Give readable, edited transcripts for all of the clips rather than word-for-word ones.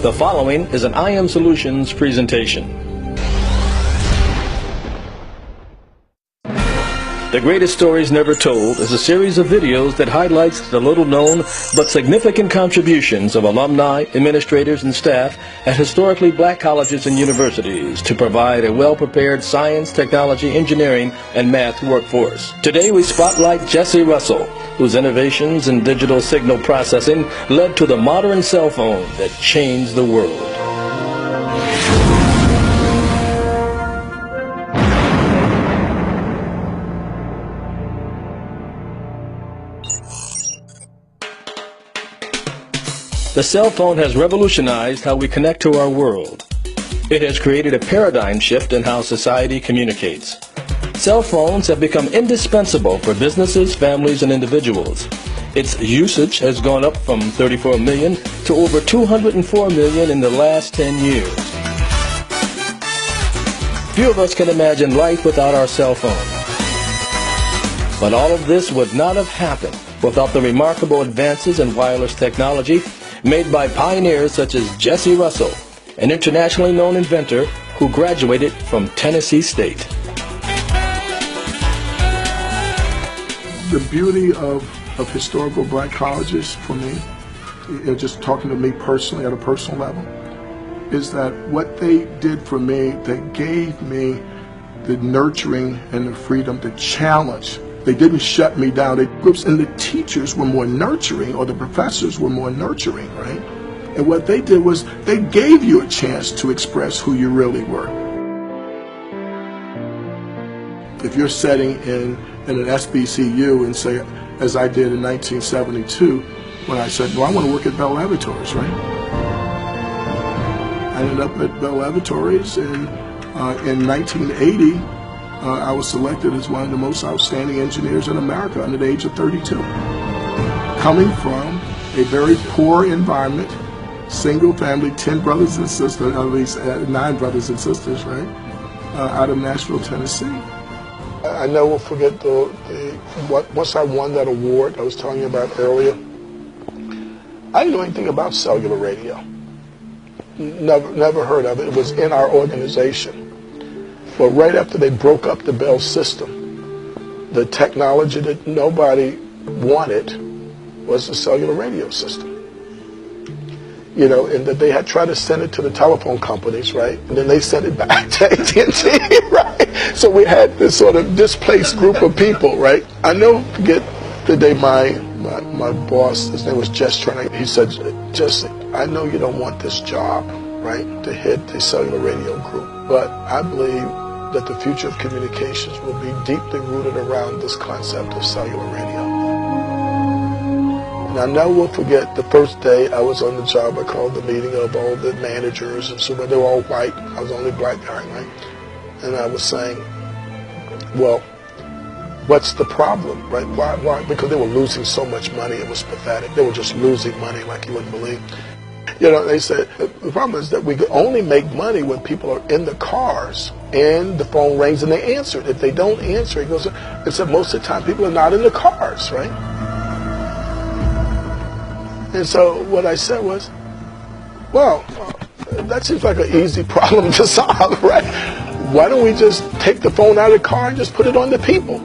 The following is an IM Solutions presentation. The Greatest Stories Never Told is a series of videos that highlights the little-known but significant contributions of alumni, administrators, and staff at historically black colleges and universities to provide a well-prepared science, technology, engineering, and math workforce. Today we spotlight Jesse Russell, whose innovations in digital signal processing led to the modern cell phone that changed the world. The cell phone has revolutionized how we connect to our world. It has created a paradigm shift in how society communicates. Cell phones have become indispensable for businesses, families, and individuals. Its usage has gone up from 34 million to over 204 million in the last 10 years. Few of us can imagine life without our cell phone. But all of this would not have happened without the remarkable advances in wireless technology made by pioneers such as Jesse Russell, an internationally known inventor who graduated from Tennessee State. The beauty of historical black colleges for me, just talking to me personally at a personal level, is that what they did for me, they gave me the nurturing and the freedom to challenge. They didn't shut me down. And the teachers were more nurturing, or the professors were more nurturing, right? And what they did was they gave you a chance to express who you really were. If you're sitting in an SBCU and say, as I did in 1972, when I said, well, I want to work at Bell Laboratories, right? I ended up at Bell Laboratories, and in 1980, I was selected as one of the most outstanding engineers in America under the age of 32. Coming from a very poor environment, single family, 10 brothers and sisters, at least 9 brothers and sisters, right, out of Nashville, Tennessee. I never will forget once I won that award I was telling you about earlier, I didn't know anything about cellular radio. Never heard of it. It was in our organization. Well, right after they broke up the Bell system, the technology that nobody wanted was the cellular radio system. You know, and that they had tried to send it to the telephone companies, right? And then they sent it back to AT&T, right? So we had this sort of displaced group of people, right? I never forget the day my boss, his name was Jess Turner, he said, Jesse, I know you don't want this job, right, to head the cellular radio group, but I believe that the future of communications will be deeply rooted around this concept of cellular radio. And I never will forget the first day I was on the job. I called the meeting of all the managers and so, they were all white. I was the only black guy, right? And I was saying, well, what's the problem, right? Why? Because they were losing so much money, it was pathetic. They were just losing money like you wouldn't believe. You know, they said, the problem is that we could only make money when people are in the cars and the phone rings and they answer it. If they don't answer, it goes, it's that most of the time people are not in the cars, right? And so what I said was, well, that seems like an easy problem to solve, right? Why don't we just take the phone out of the car and just put it on the people?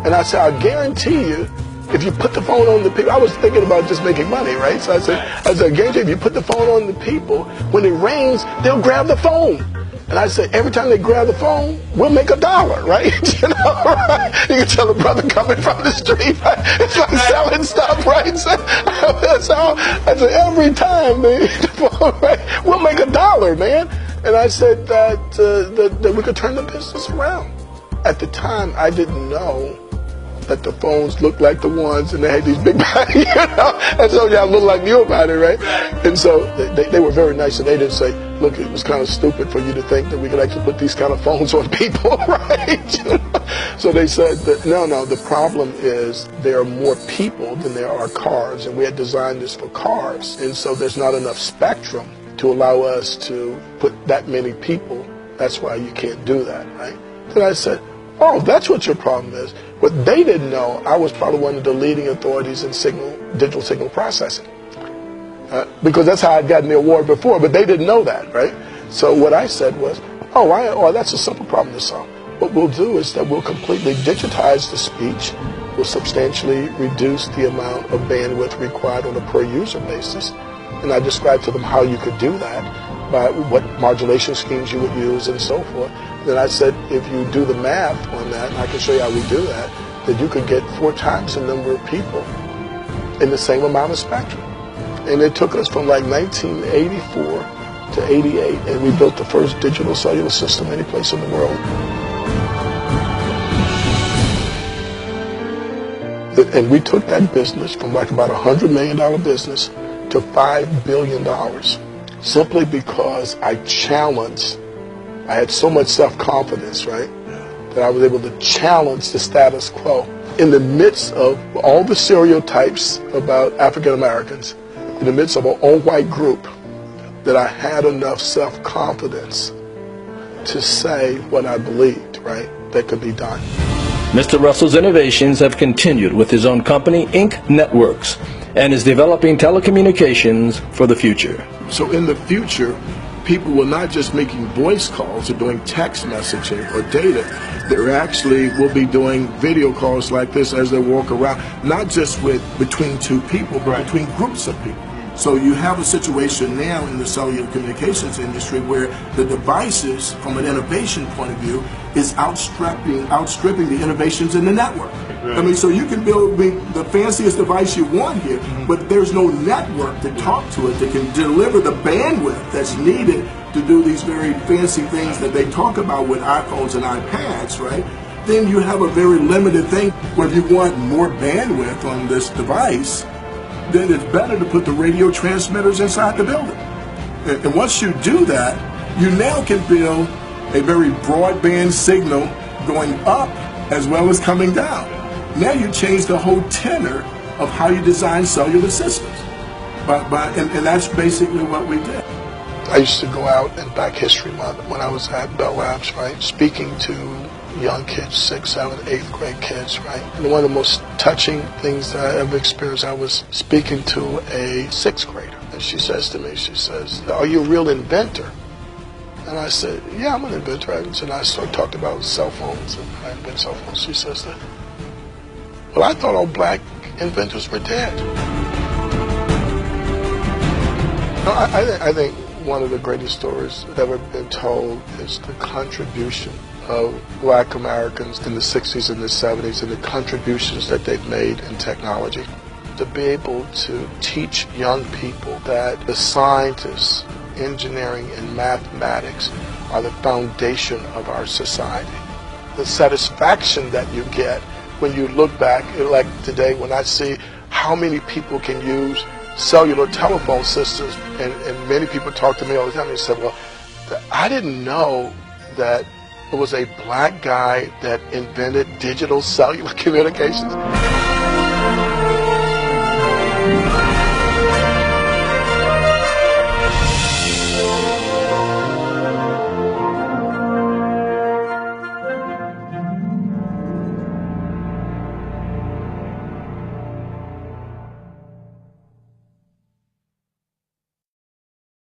And I said, I guarantee you, if you put the phone on the people, I was thinking about just making money, right? So I said, I guarantee if you put the phone on the people, when it rings, they'll grab the phone. And I said, every time they grab the phone, we'll make $1, right? You know, right? You can tell a brother coming from the street, right? It's like selling stuff, right? So I said, every time the phone, right? We'll make $1, man. And I said that we could turn the business around. At the time, I didn't know that the phones looked like the ones and they had these big bodies, you know, and so y'all look like you about it, right? And so they were very nice, and they didn't say, look, it was kind of stupid for you to think that we could actually put these kind of phones on people, right? So they said that, no, the problem is there are more people than there are cars, and we had designed this for cars, and so there's not enough spectrum to allow us to put that many people. That's why you can't do that, right? Then I said, oh, that's what your problem is. What they didn't know, I was probably one of the leading authorities in digital signal processing. because that's how I'd gotten the award before, but they didn't know that, right? So what I said was, oh, that's a simple problem to solve. What we'll do is that we'll completely digitize the speech. We'll substantially reduce the amount of bandwidth required on a per user basis. And I described to them how you could do that, by what modulation schemes you would use and so forth. Then I said, if you do the math on that, and I can show you how we do that you could get 4 times the number of people in the same amount of spectrum. And it took us from like 1984 to 88, and we built the first digital cellular system any place in the world. And we took that business from like about $100 million business to $5 billion, simply because I had so much self-confidence, right, that I was able to challenge the status quo. In the midst of all the stereotypes about African Americans, in the midst of an all-white group, that I had enough self-confidence to say what I believed, right, that could be done. Mr. Russell's innovations have continued with his own company, Inc. Networks, and is developing telecommunications for the future. So in the future, people will not just making voice calls or doing text messaging or data. They actually will be doing video calls like this as they walk around, not just between 2 people, but between groups of people. So you have a situation now in the cellular communications industry where the devices, from an innovation point of view, is outstripping the innovations in the network. Right. I mean, so you can build the fanciest device you want here, but there's no network to talk to it that can deliver the bandwidth that's needed to do these very fancy things that they talk about with iPhones and iPads, right? Then you have a very limited thing where if you want more bandwidth on this device, then it's better to put the radio transmitters inside the building. And once you do that, you now can build a very broadband signal going up as well as coming down. Now you change the whole tenor of how you design cellular systems. And that's basically what we did. I used to go out in Black History Month when I was at Bell Labs, right, speaking to young kids, 6th, 7th, 8th grade kids, right? And one of the most touching things that I ever experienced, I was speaking to a 6th grader, and she says to me, she says, "Are you a real inventor?" And I said, "Yeah, I'm an inventor." And I talked about cell phones, and I invented cell phones. She says that, "Well, I thought all black inventors were dead." No, I think one of the greatest stories that ever been told is the contribution of black Americans in the 60s and the 70s and the contributions that they've made in technology. To be able to teach young people that the scientists, engineering, and mathematics are the foundation of our society. The satisfaction that you get when you look back, like today when I see how many people can use cellular telephone systems, and many people talk to me all the time, they said, "Well, I didn't know that it was a black guy that invented digital cellular communications."